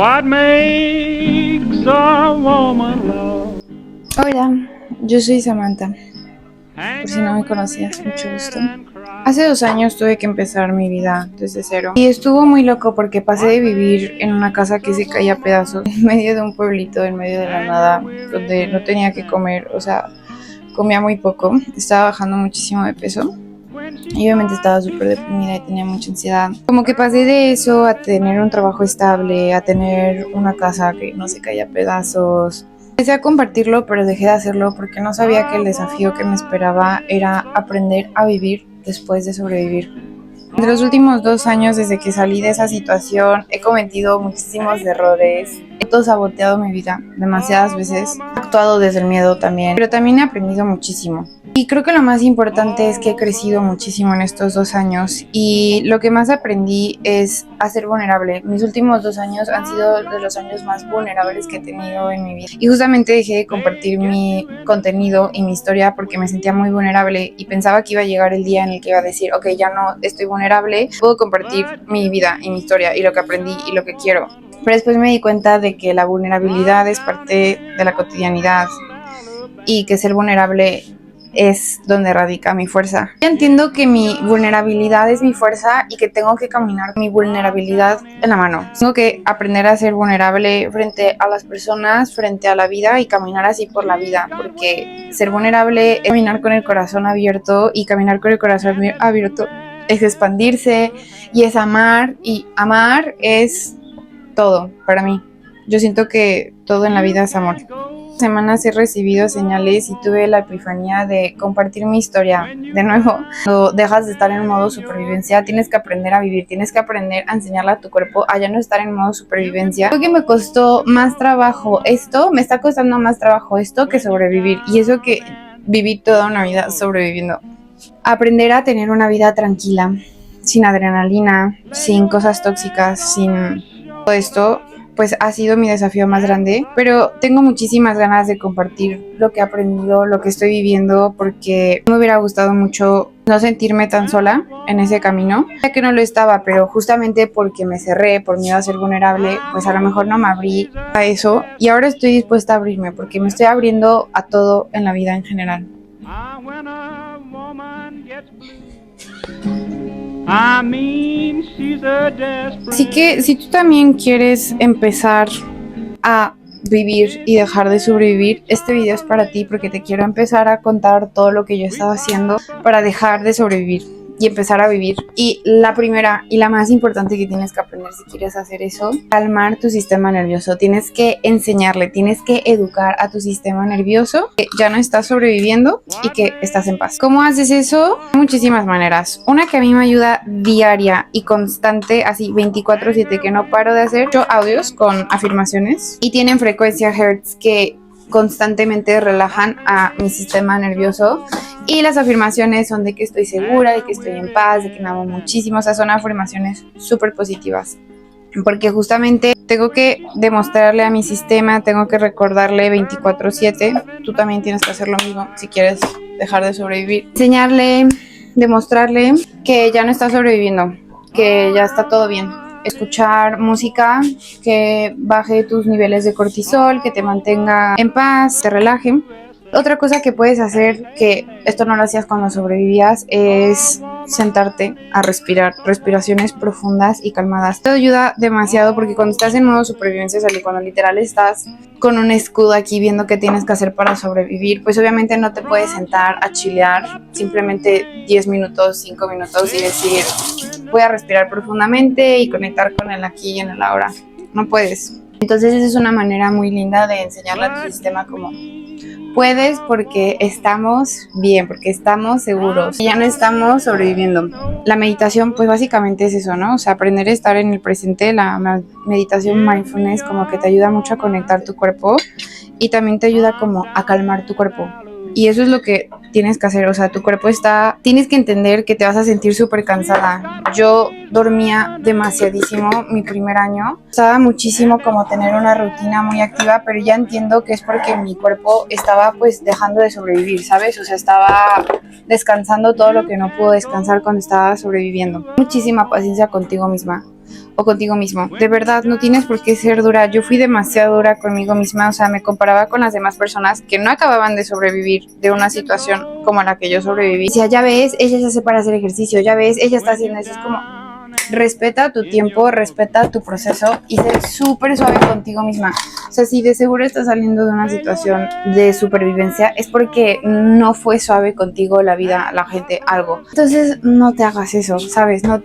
What makes a woman love? Hola, yo soy Samantha. Por si no me conocías, mucho gusto. Hace 2 años tuve que empezar mi vida desde cero. Y estuvo muy loco porque pasé de vivir en una casa que se caía a pedazos, en medio de un pueblito, en medio de la nada, donde no tenía que comer, o sea, comía muy poco. Estaba bajando muchísimo de peso. Y obviamente estaba súper deprimida y tenía mucha ansiedad. Como que pasé de eso a tener un trabajo estable, a tener una casa que no se caía a pedazos. Empecé a compartirlo, pero dejé de hacerlo porque no sabía que el desafío que me esperaba era aprender a vivir después de sobrevivir. En los últimos 2 años, desde que salí de esa situación, he cometido muchísimos errores. He autosaboteado mi vida demasiadas veces. He actuado desde el miedo también, pero también he aprendido muchísimo. Y creo que lo más importante es que he crecido muchísimo en estos 2 años y lo que más aprendí es a ser vulnerable. Mis últimos 2 años han sido de los años más vulnerables que he tenido en mi vida. Y justamente dejé de compartir mi contenido y mi historia porque me sentía muy vulnerable y pensaba que iba a llegar el día en el que iba a decir, ok, ya no estoy vulnerable, puedo compartir mi vida y mi historia y lo que aprendí y lo que quiero. Pero después me di cuenta de que la vulnerabilidad es parte de la cotidianidad y que ser vulnerable es donde radica mi fuerza. Yo entiendo que mi vulnerabilidad es mi fuerza y que tengo que caminar con mi vulnerabilidad en la mano. Tengo que aprender a ser vulnerable frente a las personas, frente a la vida y caminar así por la vida, porque ser vulnerable es caminar con el corazón abierto y caminar con el corazón abierto es expandirse y es amar, y amar es todo para mí. Yo siento que todo en la vida es amor. Semanas he recibido señales y tuve la epifanía de compartir mi historia. De nuevo, cuando dejas de estar en modo supervivencia, tienes que aprender a vivir, tienes que aprender a enseñarle a tu cuerpo a ya no estar en modo supervivencia. Creo que me costó más trabajo esto, me está costando más trabajo esto que sobrevivir, y eso que viví toda una vida sobreviviendo. Aprender a tener una vida tranquila, sin adrenalina, sin cosas tóxicas, sin todo esto, pues ha sido mi desafío más grande, pero tengo muchísimas ganas de compartir lo que he aprendido, lo que estoy viviendo, porque me hubiera gustado mucho no sentirme tan sola en ese camino, ya que no lo estaba, pero justamente porque me cerré por miedo a ser vulnerable, pues a lo mejor no me abrí a eso, y ahora estoy dispuesta a abrirme porque me estoy abriendo a todo en la vida en general. Así que si tú también quieres empezar a vivir y dejar de sobrevivir, este video es para ti, porque te quiero empezar a contar todo lo que yo he estado haciendo para dejar de sobrevivir y empezar a vivir. Y la primera y la más importante que tienes que aprender si quieres hacer eso, calmar tu sistema nervioso. Tienes que enseñarle, tienes que educar a tu sistema nervioso que ya no estás sobreviviendo y que estás en paz. ¿Cómo haces eso? Hay muchísimas maneras. Una que a mí me ayuda diaria y constante, así 24/7, que no paro de hacer, yo audios con afirmaciones y tienen frecuencia hertz que constantemente relajan a mi sistema nervioso. Y las afirmaciones son de que estoy segura, de que estoy en paz, de que me amo muchísimo. O sea, son afirmaciones súper positivas, porque justamente tengo que demostrarle a mi sistema, tengo que recordarle 24/7. Tú también tienes que hacer lo mismo si quieres dejar de sobrevivir. Enseñarle, demostrarle que ya no está sobreviviendo, que ya está todo bien. Escuchar música que baje tus niveles de cortisol, que te mantenga en paz, te relaje. Otra cosa que puedes hacer, que esto no lo hacías cuando sobrevivías, es sentarte a respirar, respiraciones profundas y calmadas. Esto ayuda demasiado porque cuando estás en modo supervivencia, cuando literal estás con un escudo aquí viendo qué tienes que hacer para sobrevivir, pues obviamente no te puedes sentar a chilear simplemente 10 minutos, 5 minutos y decir, voy a respirar profundamente y conectar con el aquí y en el ahora. No puedes. Entonces esa es una manera muy linda de enseñarle a tu sistema como puedes, porque estamos bien, porque estamos seguros, ya no estamos sobreviviendo. La meditación pues básicamente es eso, ¿no? O sea, aprender a estar en el presente. La meditación mindfulness como que te ayuda mucho a conectar tu cuerpo y también te ayuda como a calmar tu cuerpo. Y eso es lo que tienes que hacer, o sea, tu cuerpo tienes que entender que te vas a sentir súper cansada. Yo dormía demasiadísimo mi primer año, estaba muchísimo como tener una rutina muy activa, pero ya entiendo que es porque mi cuerpo estaba pues dejando de sobrevivir, ¿sabes? O sea, estaba descansando todo lo que no pudo descansar cuando estaba sobreviviendo. Muchísima paciencia contigo misma. o contigo mismo. De verdad, no tienes por qué ser dura. Yo fui demasiado dura conmigo misma, o sea, me comparaba con las demás personas que no acababan de sobrevivir de una situación como la que yo sobreviví. Decía, ya ves, ella ya se para hacer ejercicio, ya ves, ella está haciendo eso. Es como, respeta tu tiempo, respeta tu proceso y sé súper suave contigo misma. O sea, si de seguro estás saliendo de una situación de supervivencia, es porque no fue suave contigo la vida, la gente, algo. Entonces, no te hagas eso, ¿sabes? No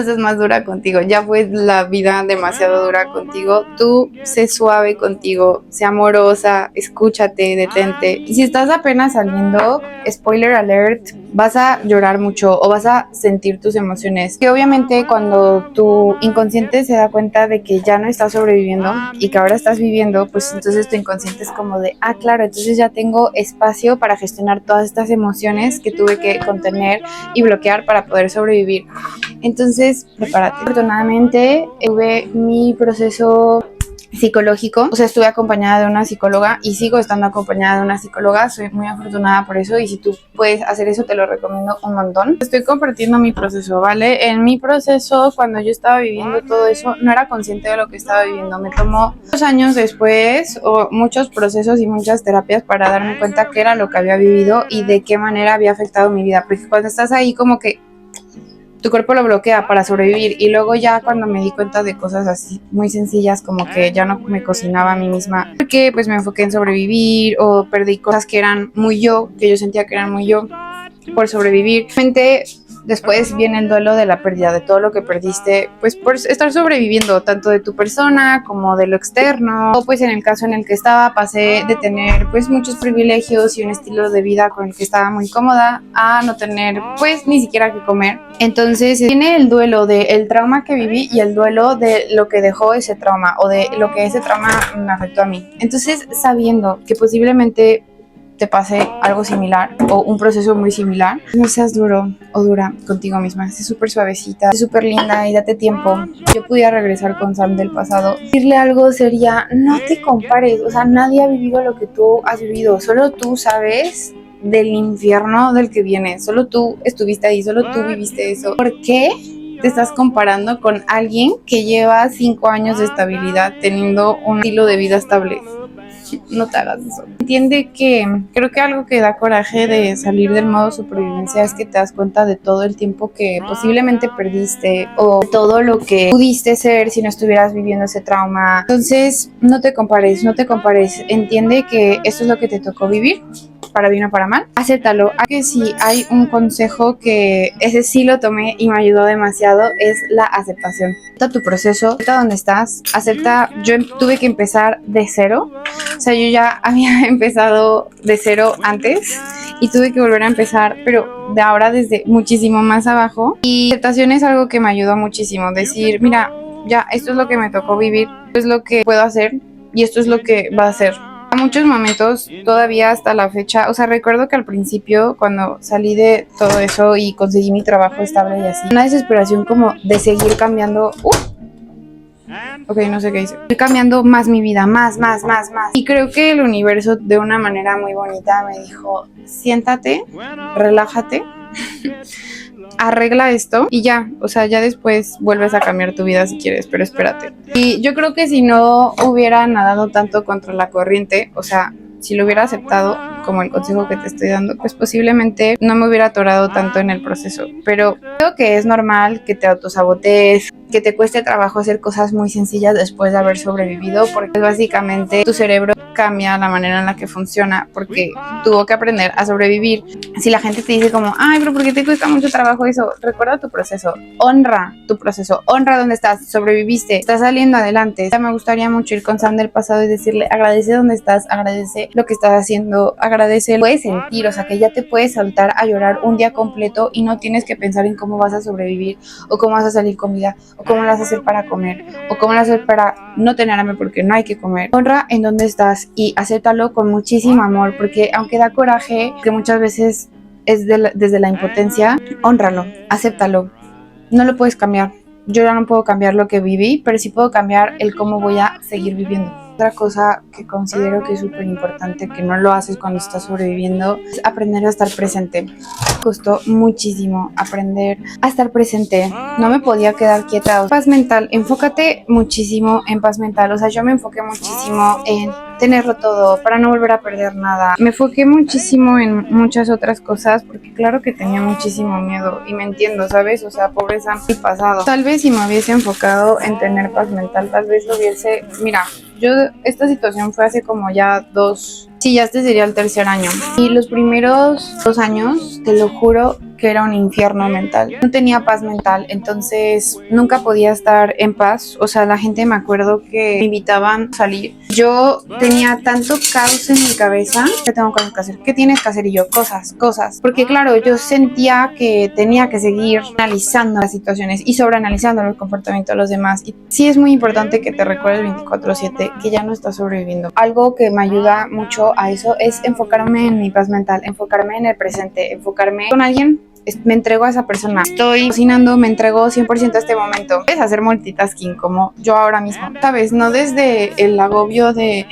seas más dura contigo, ya fue la vida demasiado dura contigo, tú sé suave contigo, sé amorosa, escúchate, detente. Y si estás apenas saliendo, spoiler alert, vas a llorar mucho o vas a sentir tus emociones, que obviamente cuando tu inconsciente se da cuenta de que ya no estás sobreviviendo y que ahora estás viviendo, pues entonces tu inconsciente es como de, ah, claro, entonces ya tengo espacio para gestionar todas estas emociones que tuve que contener y bloquear para poder sobrevivir. Entonces, prepárate. Afortunadamente, tuve mi proceso psicológico, o sea, estuve acompañada de una psicóloga y sigo estando acompañada de una psicóloga, soy muy afortunada por eso y si tú puedes hacer eso te lo recomiendo un montón. Estoy compartiendo mi proceso, ¿vale? En mi proceso, cuando yo estaba viviendo todo eso, no era consciente de lo que estaba viviendo, me tomó 2 años después o muchos procesos y muchas terapias para darme cuenta qué era lo que había vivido y de qué manera había afectado mi vida, porque cuando estás ahí como que tu cuerpo lo bloquea para sobrevivir y luego ya cuando me di cuenta de cosas así muy sencillas como que ya no me cocinaba a mí misma porque pues me enfoqué en sobrevivir o perdí cosas que eran muy yo, que yo sentía que eran muy yo por sobrevivir. Realmente después viene el duelo de la pérdida de todo lo que perdiste, pues por estar sobreviviendo, tanto de tu persona como de lo externo. O pues en el caso en el que estaba, pasé de tener pues muchos privilegios y un estilo de vida con el que estaba muy cómoda a no tener pues ni siquiera que comer. Entonces viene el duelo del trauma que viví y el duelo de lo que dejó ese trauma o de lo que ese trauma me afectó a mí. Entonces sabiendo que posiblemente te pase algo similar o un proceso muy similar, no seas duro o dura contigo misma, sé súper suavecita, sé súper linda y date tiempo. Yo pudiera regresar con Sam del pasado. Decirle algo sería, no te compares, o sea, nadie ha vivido lo que tú has vivido, solo tú sabes del infierno del que viene, solo tú estuviste ahí, solo tú viviste eso. ¿Por qué te estás comparando con alguien que lleva 5 años de estabilidad teniendo un estilo de vida estable? No te hagas eso. Entiende que creo que algo que da coraje de salir del modo supervivencia es que te das cuenta de todo el tiempo que posiblemente perdiste o todo lo que pudiste ser si no estuvieras viviendo ese trauma. Entonces, no te compares, no te compares. Entiende que esto es lo que te tocó vivir, para bien o para mal, acéptalo. Que si hay un consejo que ese sí lo tomé y me ayudó demasiado, es la aceptación. Acepta tu proceso, acepta dónde estás, acepta, yo tuve que empezar de cero, o sea, yo ya había empezado de cero antes y tuve que volver a empezar, pero de ahora desde muchísimo más abajo. Y aceptación es algo que me ayudó muchísimo, decir, mira, ya, esto es lo que me tocó vivir, esto es lo que puedo hacer y esto es lo que va a ser. A muchos momentos, todavía hasta la fecha, o sea, recuerdo que al principio, cuando salí de todo eso y conseguí mi trabajo estable y así, una desesperación como de seguir cambiando, ok, no sé qué hice, ir cambiando más mi vida, más. Y creo que el universo de una manera muy bonita me dijo, siéntate, relájate, arregla esto y ya, o sea, ya después vuelves a cambiar tu vida si quieres, pero espérate. Y yo creo que si no hubiera nadado tanto contra la corriente, o sea, si lo hubiera aceptado como el consejo que te estoy dando, pues posiblemente no me hubiera atorado tanto en el proceso. Pero creo que es normal que te autosabotees, que te cueste trabajo hacer cosas muy sencillas después de haber sobrevivido, porque básicamente tu cerebro cambia la manera en la que funciona porque tuvo que aprender a sobrevivir. Si la gente te dice como, ay, pero ¿por qué te cuesta mucho trabajo eso? Recuerda tu proceso, honra tu proceso, honra dónde estás, sobreviviste, estás saliendo adelante. Ya me gustaría mucho ir con Sam del pasado y decirle, agradece dónde estás, agradece lo que estás haciendo, agradece, puedes sentir, o sea, que ya te puedes saltar a llorar un día completo y no tienes que pensar en cómo vas a sobrevivir o cómo vas a salir con vida o cómo lo vas a hacer para comer o cómo lo vas a hacer para no tener hambre porque no hay que comer. Honra en dónde estás y acéptalo con muchísimo amor, porque aunque da coraje, que muchas veces es desde la impotencia, hónralo, acéptalo. No lo puedes cambiar. Yo ya no puedo cambiar lo que viví, pero sí puedo cambiar el cómo voy a seguir viviendo. Otra cosa que considero que es súper importante, que no lo haces cuando estás sobreviviendo, es aprender a estar presente. Me costó muchísimo aprender a estar presente. No me podía quedar quieta. Paz mental, enfócate muchísimo en paz mental. O sea, yo me enfoqué muchísimo en tenerlo todo para no volver a perder nada. Me enfoqué muchísimo en muchas otras cosas porque claro que tenía muchísimo miedo y me entiendo, ¿sabes? O sea, pobreza en mi pasado. Tal vez si me hubiese enfocado en tener paz mental, tal vez lo hubiese... Mira, esta situación fue hace como ya ya este sería el tercer año. Y los primeros 2 años, te lo juro que era un infierno mental. No tenía paz mental, entonces nunca podía estar en paz. O sea, la gente, me acuerdo que me invitaban a salir. Yo tenía tanto caos en mi cabeza. ¿Qué tengo cosas que hacer? ¿Qué tienes que hacer? Y yo, cosas. Porque claro, yo sentía que tenía que seguir analizando las situaciones y sobreanalizando el comportamiento de los demás. Y sí es muy importante que te recuerdes 24/7 que ya no estás sobreviviendo. Algo que me ayuda mucho a eso es enfocarme en mi paz mental, enfocarme en el presente, enfocarme con alguien. Me entrego a esa persona, estoy cocinando, me entrego 100% a este momento. Es hacer multitasking como yo ahora mismo, ¿sabes? No desde el agobio de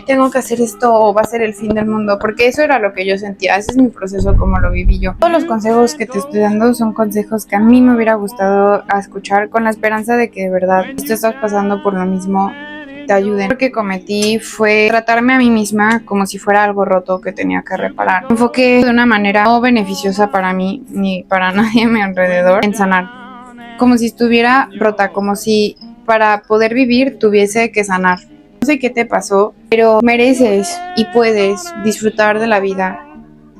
tengo que hacer esto o va a ser el fin del mundo, porque eso era lo que yo sentía. Ese es mi proceso, como lo viví yo. Todos los consejos que te estoy dando son consejos que a mí me hubiera gustado escuchar, con la esperanza de que de verdad tú estás pasando por lo mismo, te ayuden. Lo que cometí fue tratarme a mí misma como si fuera algo roto que tenía que reparar. Me enfoqué de una manera no beneficiosa para mí ni para nadie a mi alrededor en sanar. Como si estuviera rota, como si para poder vivir tuviese que sanar. No sé qué te pasó, pero mereces y puedes disfrutar de la vida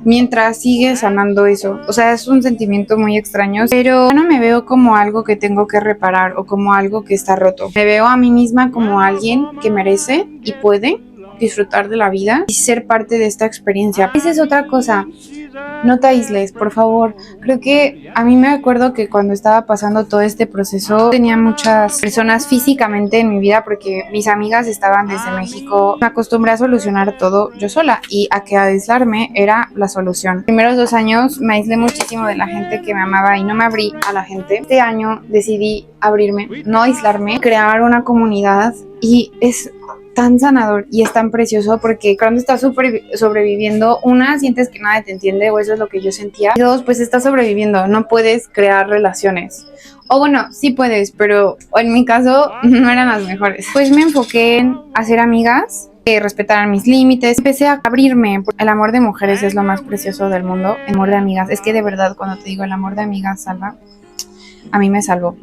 mientras sigues sanando eso. O sea, es un sentimiento muy extraño, pero no me veo como algo que tengo que reparar o como algo que está roto. Me veo a mí misma como alguien que merece y puede disfrutar de la vida y ser parte de esta experiencia. Esa es otra cosa. No te aísles, por favor. Creo que a mí me acuerdo que cuando estaba pasando todo este proceso tenía muchas personas físicamente en mi vida porque mis amigas estaban desde México. Me acostumbré a solucionar todo yo sola y a que aislarme era la solución. Los primeros 2 años me aislé muchísimo de la gente que me amaba y no me abrí a la gente. Este año decidí abrirme, no aislarme, crear una comunidad y es tan sanador y es tan precioso porque cuando estás sobreviviendo, una, sientes que nadie te entiende, o eso es lo que yo sentía, y dos, pues estás sobreviviendo, no puedes crear relaciones, o bueno, sí puedes, pero en mi caso no eran las mejores. Pues me enfoqué en hacer amigas que respetaran mis límites, empecé a abrirme. El amor de mujeres es lo más precioso del mundo, el amor de amigas, es que de verdad cuando te digo el amor de amigas salva, a mí me salvó.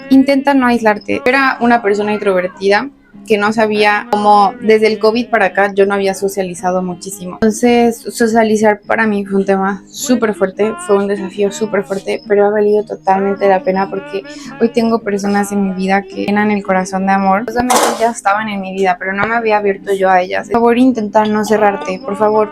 Intenta no aislarte. Yo era una persona introvertida que no sabía cómo, desde el COVID para acá yo no había socializado muchísimo. Entonces socializar para mí fue un tema súper fuerte, fue un desafío súper fuerte, pero ha valido totalmente la pena porque hoy tengo personas en mi vida que llenan el corazón de amor. Obviamente ya estaban en mi vida, pero no me había abierto yo a ellas. Por favor, intenta no cerrarte, por favor.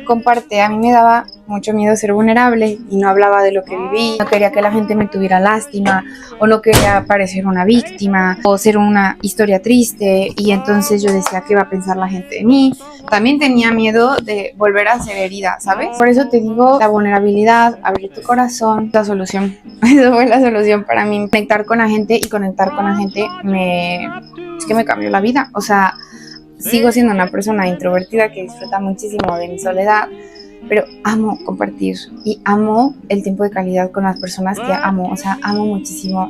Comparte. A mí me daba mucho miedo ser vulnerable y no hablaba de lo que viví, no quería que la gente me tuviera lástima o no quería parecer una víctima o ser una historia triste, y entonces yo decía, ¿qué va a pensar la gente de mí? También tenía miedo de volver a ser herida, ¿sabes? Por eso te digo, la vulnerabilidad, abrir tu corazón, la solución. Eso fue la solución para mí. Conectar con la gente, y conectar con la gente es que me cambió la vida. O sea, sigo siendo una persona introvertida que disfruta muchísimo de mi soledad, pero amo compartir y amo el tiempo de calidad con las personas que amo. O sea, amo muchísimo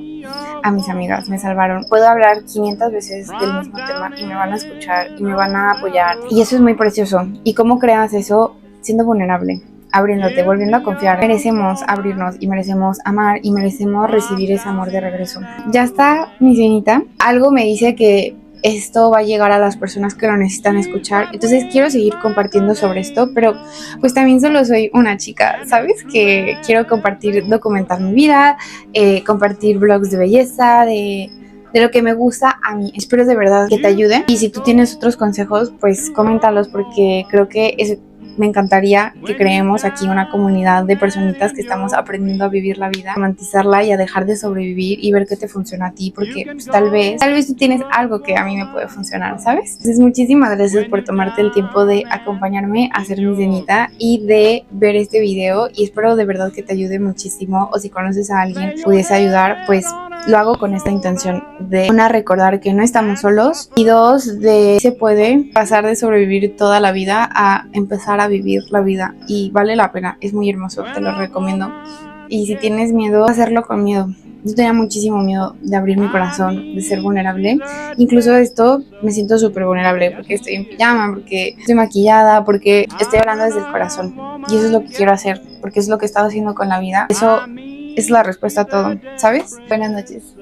a mis amigas, me salvaron. Puedo hablar 500 veces del mismo tema y me van a escuchar y me van a apoyar, y eso es muy precioso. ¿Y cómo creas eso? Siendo vulnerable, abriéndote, volviendo a confiar. Merecemos abrirnos y merecemos amar y merecemos recibir ese amor de regreso. Ya está, mi cenita. Algo me dice que esto va a llegar a las personas que lo necesitan escuchar, entonces quiero seguir compartiendo sobre esto, pero pues también solo soy una chica, ¿sabes? Que quiero compartir, documentar mi vida, compartir blogs de belleza, de lo que me gusta a mí. Espero de verdad que te ayude, y si tú tienes otros consejos, pues coméntalos, porque creo que me encantaría que creemos aquí una comunidad de personitas que estamos aprendiendo a vivir la vida, a romantizarla y a dejar de sobrevivir y ver qué te funciona a ti, porque pues, tal vez tú tienes algo que a mí me puede funcionar, ¿sabes? Entonces muchísimas gracias por tomarte el tiempo de acompañarme a hacer mi cenita y de ver este video, y espero de verdad que te ayude muchísimo, o si conoces a alguien pudiese ayudar, pues lo hago con esta intención de, una, recordar que no estamos solos, y dos, de se puede pasar de sobrevivir toda la vida a empezar a vivir la vida, y vale la pena, es muy hermoso, te lo recomiendo. Y si tienes miedo, hacerlo con miedo. Yo tenía muchísimo miedo de abrir mi corazón, de ser vulnerable. Incluso esto me siento súper vulnerable porque estoy en pijama, porque estoy maquillada, porque estoy hablando desde el corazón. Y eso es lo que quiero hacer, porque es lo que he estado haciendo con la vida. Eso es la respuesta a todo, ¿sabes? Buenas noches.